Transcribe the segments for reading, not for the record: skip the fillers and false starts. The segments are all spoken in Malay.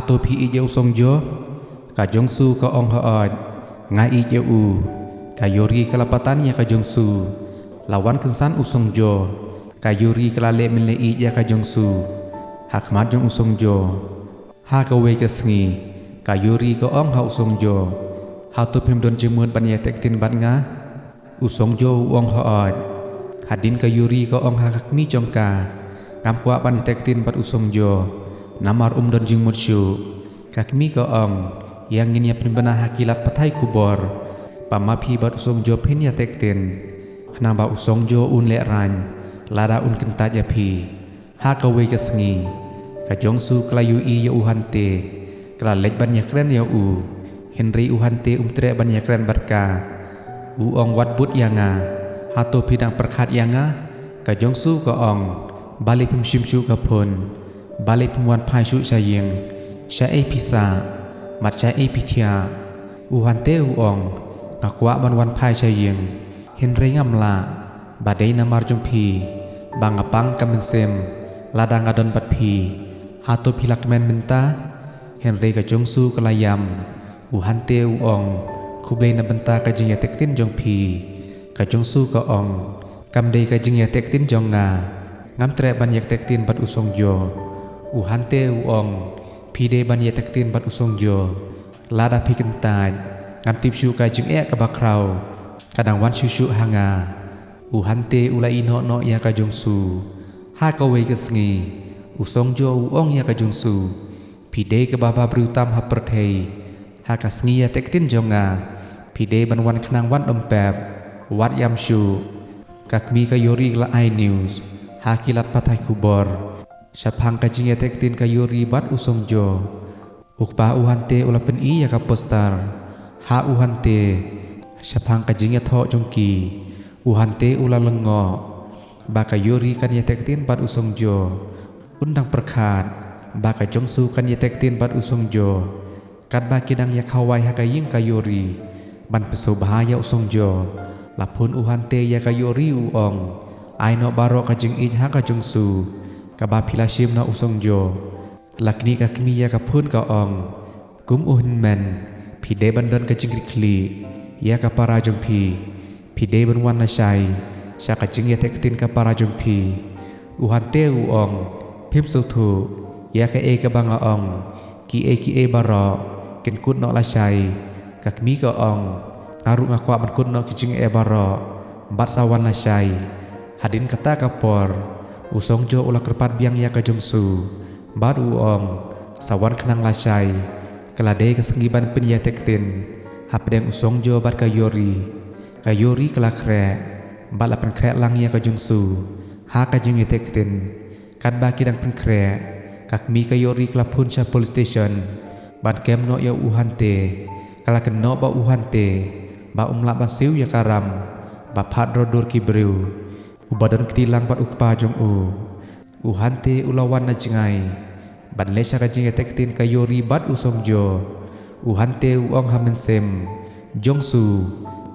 tu phi i je usong jo ka jong su ka ong ha ngai i je u ka yori kelapatan ya ka jong su lawan kensan usong jo ka yori kelale mele i ya ka jong su hakmat jong usong jo ha ka we ka sngi ka yori ka ong ha usong jo ha tu phim don jimun ban ya tek tin ban nga usong jo ong ha hadin ka yori ka ong ha mi jong ka ngam kwa ban ya tek tin bat usong jo namar don jimut syu kakmi ka ong yang ngin ya penbana hakilat patai kubor pamapi bat usong jo phin ya tek tin khna ba usong jo un le ran lada un kenta ya phi ha ka we ka sngi ka jong su klayu i ya uhan te kala lek ban ya kren ya u henry uhan te tre ban ya kren barka u ong wat but yanga ha to pidang perkhat yanga ka jong su ka ong balik pum shim shu ka phun balik pum wan phai shu cha yeng sha e pisa mat cha e pithia uhan te u ong ka kwa ban wan phai cha yeng henry ngamla badai namar jong phi bang apang kamensem ladang adon bat phi ha to philak men minta henry ka jong su kalayam uhan te u ong kuble na benta ka jing ya tek tin jong phi ka jong su ka ong kam dei ka jing ya tek tin jong nga ngam tre ban yak tek tin bat usong jo uhan te u ong phi de ban ya tek tin bat usong jo lada phi kentai ngam tip shu ka jing e ka bakrau kadang wan shu shu hanga uhan te ulai no ya ka jong su ha ka we ka sngi usong jo u ong ya ka jong su phi de ka baba bru tam ha perthei ha ka sngi ya tek tin jong nga phi de ban wan knang wan dom pep wat yam shu kak mi ka yori la I news ha kilat patai kubor syapang ka jing ya tek tin ka yori bat usong jo ukpa uhan te ula pen i ya ka poster ha uhan te syapang ka jing ya tho jong ki uhan te ula lengo ba ka yori kan ya tek tin bat usong jo undang perkhat ba ka jong su kan ya tek tin bat usong jo kat ba kidang ya khawai ha ka ying ka yori ban peso bahaya usong jo lapun uhan te ya ka yori u ong ai no baro ka jing i ha ka jong su ka ba philashim na usong jo lakni ka kmi ya ka phun ka ong kum uhn men phi de ban don ka jing kli ya ka para jong phi de ban wan na shai sha ka jing ya tek tin ka para jong phi uhan te u ong phim su thu ya ka e ka banga ong ki e baro ken kut no la shai ka kmi ka ong aru ngakwa ban kut no ki jing e baro bat sawan la shai hadin kata kapor usong jo ula kerpat biang ya ka jong su bat u ong sawan khnang la shai kelade ka sengiban pen ya tek tin hapdeng usong jo bat ka yori kala kre bat la pen kre lang ya ka jong su ha ka jing ya tek tin kat ba kidang pen kre kak mi ka yori kala phun cha police station ban kem no ya uhan te kala ken no ba uhan te ba umla ba siu ya karam ba phat rodur ki breu ubadan ketilang bat ukpa jong uhan te ulawan na jingai ban lesha ka jing tek tin ka yori bat usong jo uhan te u ong hamen sem jong su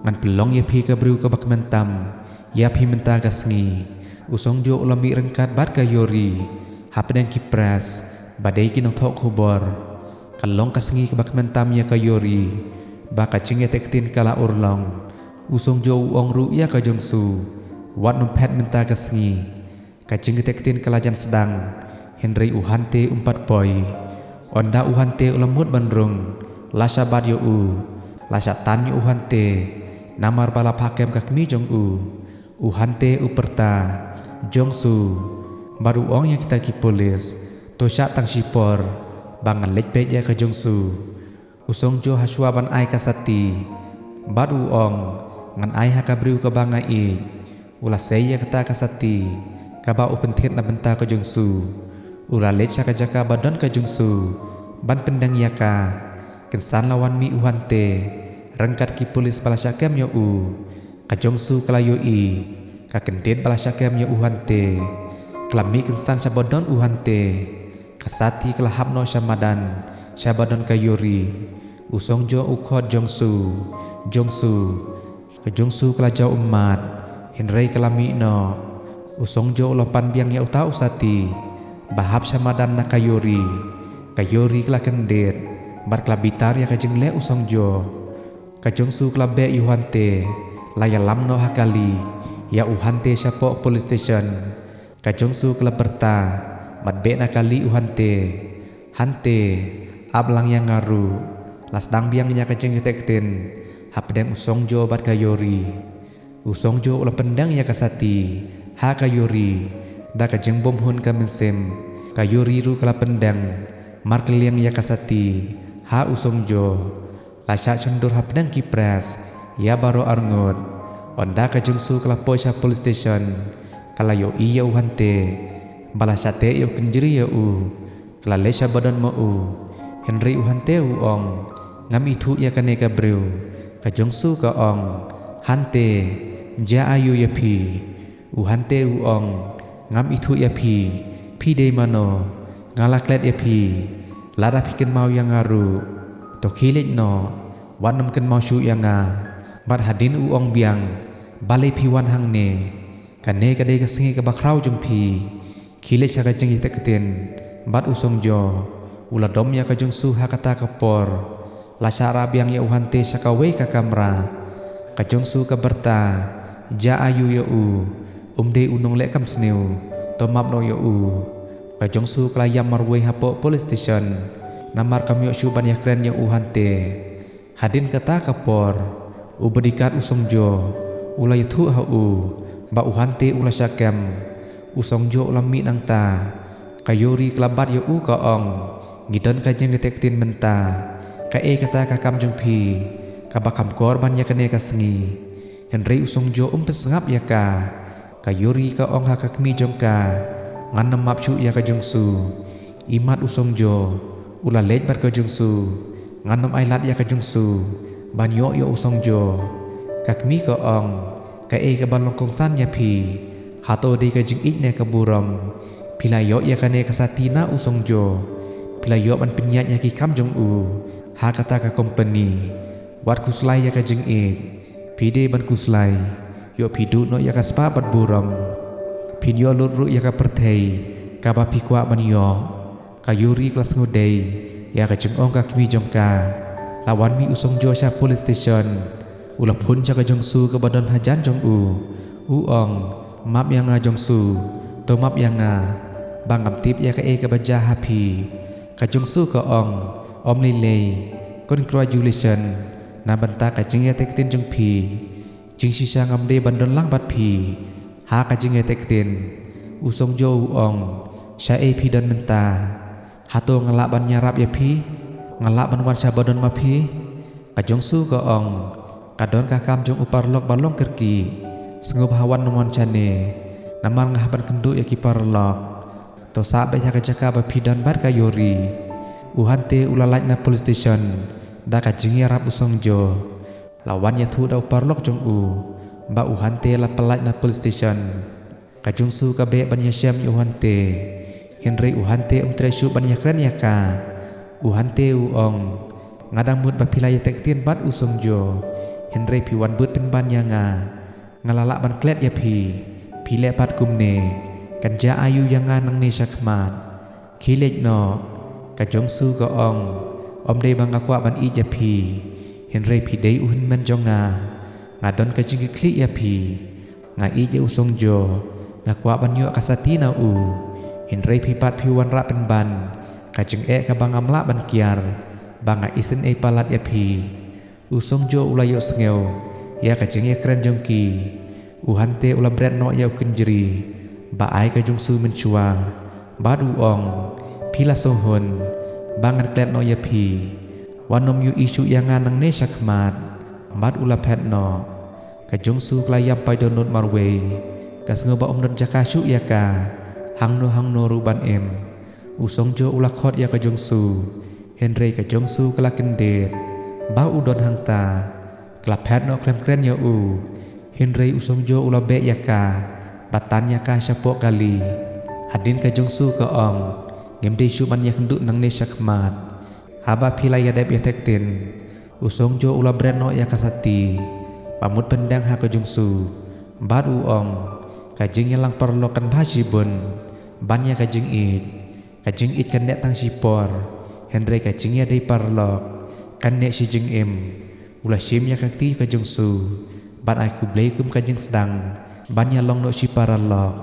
ngan pelong ya phi ka breu ka bak mentam ya phi menta ka sngi usong jo ulami rengkat bat ka yori hapdeng ki pres badai ki nong thok khubor kalong ka sngi ka bak mentam ya ka yori ba ka jing tek tin kala urlong usong jo u ong ru ya ka jong su wat nom pet menta ka sngi ka jing tek tin kalajan sedang henry uhan te umpat poi onda uhan te ulamut bandrung lasha bad yo lasha tan yo uhan te namar bala pakem ka kmi jong uhan te uperta jong su baru ong yang kita ki polis to sha tang sipor bangan lek pe ya ka jong su usong jo haswa ban ai ka sati baru ong ngan ai ha ka briu ka banga i ula saya kata kasati kaba open thet na benta ka jong su ula lecha ka jaka badan ka jong su ban pendang yaka kensan lawan mi uhan te rangkat ki polis bala syakem yo ka jong su kala yo i ka kendet bala syakem yo uhan te klami kensan sabadon uhan te kasati kala hapno syamadan syabadon ka yori usong jo ukhot jong su ka jong su kala jau umat henrei kalami no usong jo lopan biang ya uta usati bahap syamadan na ka yori kayori kala kendet bat kala bitar ya kajeng le usong jo kajong su kala be yuhante laya lam no hakali ya uhante syapo police station kajong su kala berta bat be na kali uhante hante ablang yang ngaru lasdang biang nya kajeng tekten hapdem usong jo bat kayori usong jo ula pendang ya kasati ha kayori da kajeng bom hun kamensem kayori ru kala pendang mar keliang ya kasati ha usong jo lasya cendur hapdang kipras ya baro arngot onda kajeng su kala posya police station kala yo iya uhante balasate yo kenjiri ya kala lesya badan mo Henry uhante uong ngam itu ya kane kabreu kajong su ka ong hante ja ayu ya pi uhante uong ngam itu ya pi de mano ngalaklet ya pi lada piken mau yang ngaru to kilik no wanam ken mau syu yang bat hadin uong biang balai pi wan hang ne kane kade kasengi ka bakrau jong pi kilik saka jeng itekten bat usong jo ula dom ya kajong su hakata kapor la syara biang ya uhante saka we ka kamera kajong su ka berta ja ayu ya umde unong le kam sneu to map no ya kajong su klayam marwe hapo police station namar kam yo syu ban ya kren ya uhante hadin kata kapor ubedikat usong jo ula yuthu ha ba uhante ula syakam usong jo ula mi nang ta kayori kelabat ya ka ong ngidon kajeng detektin menta ka kata kakam jong pi kabakam korban ya kene kasengi Henry usong jo pesengap ya kayori ka ong hakakmi jong nganam mapsu ya kajong su imat usong jo ula lej bar kajong su nganam ailat ya kajong su banyo yo usong jo kakmi ka ong ka balong kongsan ya pi hato di kajeng ikne kaburam pilayo ya kane kasatina usong jo pilayo ban penyat ya ki kam jong ha kata ka company wat kuslai ya kajeng pide ban kuslai yo pidu no ya kaspa bat buram pinyo luru ya ka pertei ka ba pikwa man yo kayuri kelas ngudei ya kajeng ong ka kimi jong lawan mi usong jo sya police station ula pun ja kajong su ka badan hajan jong ong map yang jong su to map yang bangam tip ya ka ka baja happy kajong su ka ong om lilei congratulation na banta kajeng ya tektin jong pi jing sisa ngamde bandon lang bat pi ha kajeng ya tektin usong jo ong sya pi dan menta hato ngelak ban nyarap ya pi ngelak ban wan sya badon ma pi kajong su ka ong kadon ka kam jong uparlok balong kerki sengub hawan nomon chane namar ngahaban kenduk ya ki parlok to sabe ya kajaka ba pi dan bar kayori uhante ulalaj na police station da kajeng ya rap usong jo lawan ya thu da uparlok jong ba uhante la pelaj na police station kajong su ka be ban ya syam uhante Henry uhante tresyu ban ya kren ya uhante uong ngadang mut ba pilai tektin bat usong jo Henry piwan but pen ban ya ngalalak ban klet ya pile pat kumne kanja ayu yang nang ne syakmat kilek no kajong su ka ong om dei bang akwa ban i ja Henry dei uhun men jonga ngadon kajing klik ya nga i ja usong jo ngakwa ban yo kasati na Henry pat piwan ra pen ban kajeng ka bang amla ban kiar banga isen palat ya usong jo ulayo sengeu ya kajeng ya keren jongki uhante ula bret no ya kenjeri ba ai kajong su mencua badu ong pila sohon bangan klet no ya wanom yu isu yang nang ne syakmat bad ula pet no kajong su klayam pai donot marwe kas ngoba om don jakasyu ya hang no ruban usong jo ula khot ya kajong su Henry kajong su kala kendet ba udon hang ta kala pet no klem kren ya Henry usong jo ula be ya batan ya syapo kali hadin kajong su ka ong ngemde syuman ya kenduk nang ne syakmat haba pilai ya dep ya tektin usong jo ula breno ya kasati pamut pendang ha kajong su bad ong kajing yang lang perlokan bhasibun ban ya kajing it kajing it kan tang sipor Henry ka jing ya dei parlok kan ne si jing em ula shim ya kakti ka jong su ban ai ku blei kum ka jing sedang ban ya long no si paralok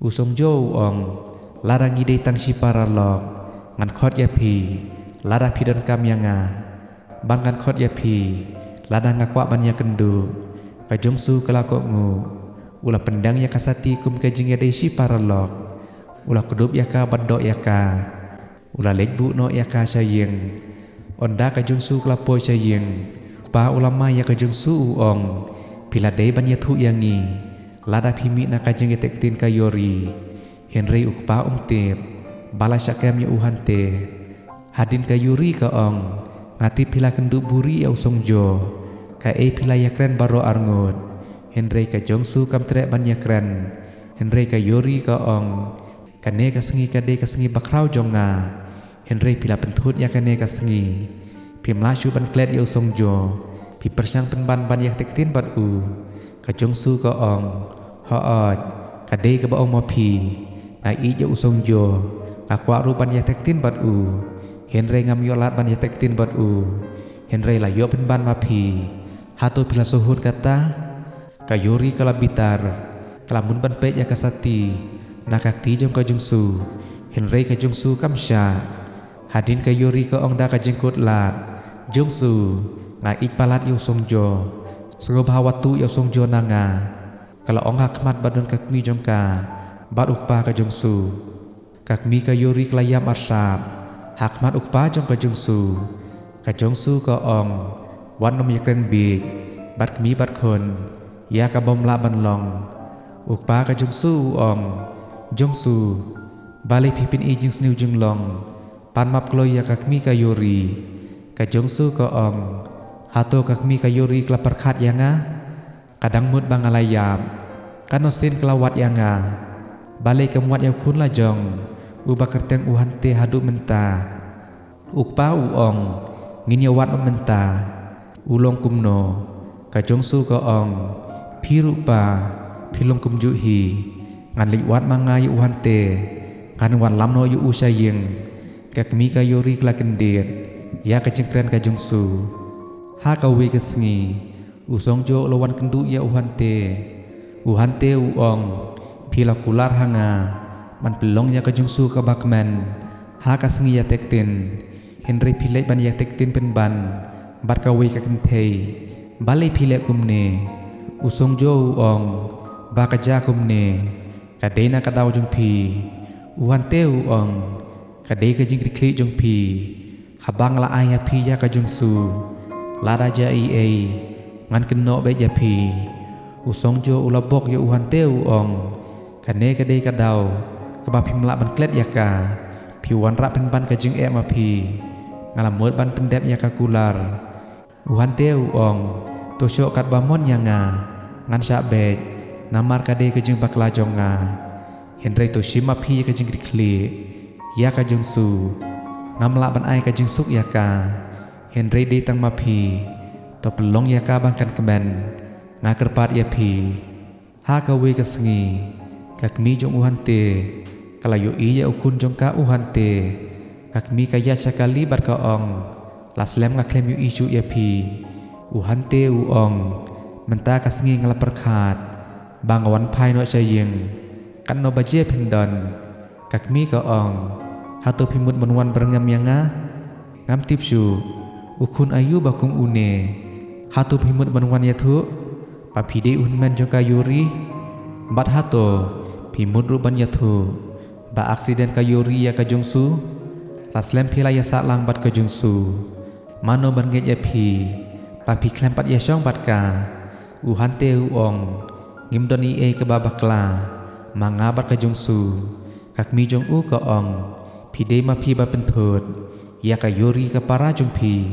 usong jo ong larang ide tan si paralok ngan khot ya pi lada pi don kam yanga ban kan khot ya pi lada ngakwa ban ya kendu ka jong su kala ko ngu ula pendang ya kasati kum ka jing ya dei si paralok ula kudup ya ka badok ya ka ula lekbu no ya ka sayeng onda ka jong su kala po sayeng pa ulama ya ka jong su ong pila dei ban ya thu yangi lada phimi na ka jing tek tin ka yori Henry ukpa tep bala syakam ya uhante hadin ka yuri ka ong ngati pila kendu buri ya usong jo ka pila ya kren baro arngot Henry ka jong su kam trek ban ya kren Henry ka yori ka ong kane ka sengi bakrau jonga Henry pila pentut ya kane ka sengi pi mlashu ban klet ya usong jo pi persang penban ban ya tektin bat u ka jong su ka ong haat ka dei ka ba ong ma pi na i ya usong jo ka kwa ru ban ya tektin bat u Henry ngam yo lat ban ya tektin bat u Henry la yo penban ma pi hato pila suhun kata ka yori kala bitar kala mun ban pe ya kasati nakakti jong ka jong su Henry ka jong su kam sha hadin ka yori ka ong da ka jengkot lat jong su nga ik palat yo song jo sngo bhawatu yo song jo nanga kala ong hakmat badon kakmi jong ka bad ukpa ka jong su kakmi ka yori klayam arsap hakmat ukpa jong ka jong su ka ong wan nom yakren big bad kmi bad kon ya ka bom la ban long ukpa ka jong su ong jong su balik pipin i jing sniu jing long pan map kloy ya kakmi ka yori ka jong su ka ong hato kakmi ka yori klapar khat yanga kadang mut bangalayam kanosin kelawat yanga balik kemuat ya kun la jong ubakar teng uhante hadu menta ukpa uong ngin ya wat menta ulong kumno ka jong su ka ong phiru pa philong kum ju hi ngan liwat mangai uhante kan wan lamno yu usayeng kakmi ka yori kla kendir ya ka jengkren ka jong su ha ka we ka sengi usong jo lawan kendu ya uhante uong pila kular hanga man pelong ya ka jong su ka bakman ha ka sengi ya tektin Henry pilek ban ya tektin pen ban bat ka we ka kentei balai pilek kumne usong jo uong ba ka ja kumne kadena ka daw jong pi uhante uong kadei ka jing kli jong pi habang la aya pi ya ka jong su lada ja ngan keno be ja pi usong jo ulabok ya uhante uong kane kadei ka daw ka ba pimla ban klet ya ka pi wan ra pen ban ka jing ma pi ngalamot ban pendep ya ka kular uhante uong to syok kat bamon yanga ngan sya be namar kadei ka jing bakla jonga Henry to shima pi ka jing kli ya ka jong su ngamla ban ai ka jing suk ya ka Henry dei tang ma pi to pelong ya ka bangkan kemen nga kerpat ya pi ha ka we ka sengi kakmi jong uhante kala yo iya ukun jong ka uhante kakmi ka ya sakali bar ka ong laslem nga klem yu isu ya pi uhante uong menta ka sengi ngala perkhat bangawan pai no sayeng kan no baje pendon kakmi ka ong hato pimut menwan berngam yanga ngam tipsu ukun ayu bakum une hato pimut menwan yathu papide unman joka yuri bat hato pimut ruban yathu ba aksiden ka yuri ya ka jong su laslem pila ya sa lang bat ka jong su mano ban nget ya pi papi klem pat ya syong bat ka uhante uong ngimdoni ke babakla mangabat ka jong su kakmi jong u ka ong pide ma pi ba penthut ya ka yori ka para jong pi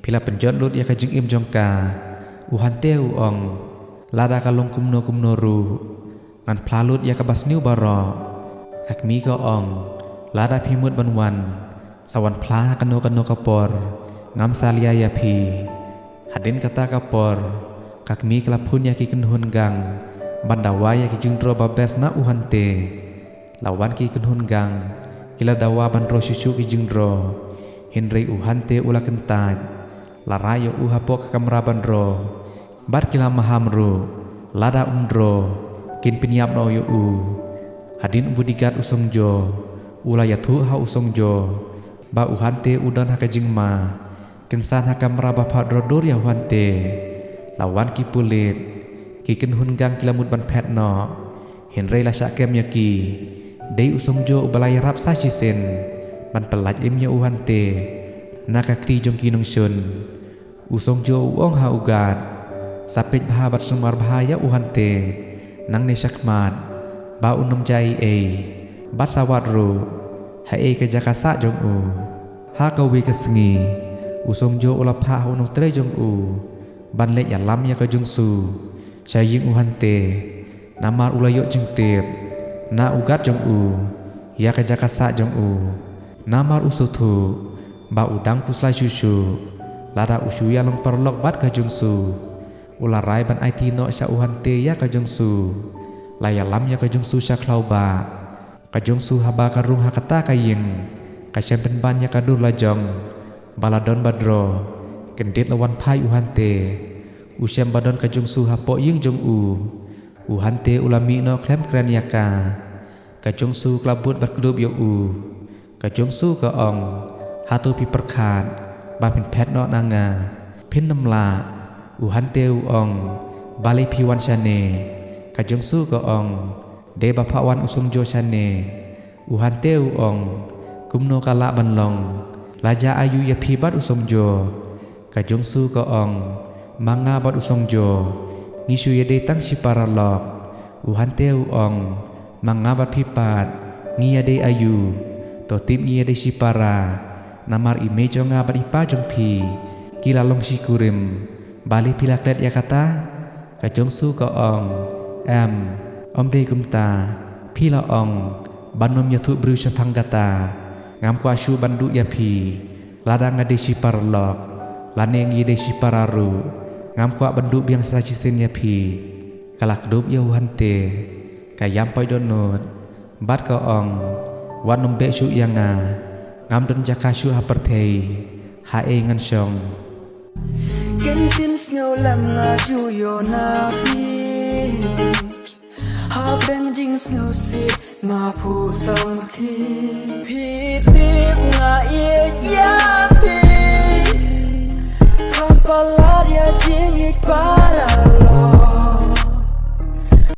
pila penjot lut ya ka jing im jong ka uhante uong lada ka long kumno ru ngan plalut ya ka basniu baro kakmi ka ong lada pimut banwan sawan pla kano kapor ngam salia ya pi hadin kata kapor kakmi kelapun ya ki kenhun gang bandawa ya ki jingdro babes na uhante lawan ki kenhun gang kila dawa bandro susu ki jingdro Henry uhante ula kentaj larayo uhapok kamraban ro bat kila mahamro lada umdro kin pinyap no yo hadin budigat usong jo ula yathu ha usong jo ba uhante udan hakajing ma kensan hakamraba padro dor ya uhante lawan ki pulit ki ken hungang kilamut ban phet no Henry la syakem yaki dei usong jo ubalai rap sa chisen ban pelaj imnya uhante nakakti jong kinong shun usong jo uong ha ugat sapit bahabat sumar bahaya uhante nang ne syakmat ba unom jai basawat ru ha ke jakasa jong ha kawi kesengi usong jo ulap ha unom tre jong ban le ya lam ya ka jong su saying uhante namar ulayo jeng tip na ugat jong ya ka jakasa jong namar usutu ba udang kuslai susu lada usu ya long perlok bat ka jong su ularai ban IT no sya uhante ya ka jong su laya lam ya ka jong su sya klau ba ka jong su haba karung hakata kayeng ka sempen ban ya kadur lajong baladon badro kendit lawan pai uhante usyam badon ka jong su hapo ying jong uhante ulami no klem kren yaka ka jong su klabut bat kudub yo ka jong su ka ong hatu pi perkhat ba pin phet no nanga pin namla uhante ong balai piwan chane ka jong su ka ong de ba phawan usung jo chane uhante ong kumno kala banlong laja ayu ya phi bat usung jo ka jong su ka ong manga bat usung jo ngisu ye de tang siparalok uhante ong manga bat phi pat ngia de ayu to tip ngia de sipara namar imejo nga bat ipa jong phi kila long sikurim bali pilaklet ya kata ka jong su ka ong om de kumta pila ong banom yathu bru syaphanggata ngam kwa shu bandu ya phi ladang ade siparlok laneng yede sipararu ngam kwa bandu biang sachisin ya phi kalak dub ya uhante kayam pai donot bat ka ong wanom be shu yanga ngam don jakashu haperthei ngan syong Kentin snow lam nga juyo na pi ha ben jing snow sit nga phu sam khi pi tip nga ye ya pi kapala dia jing it para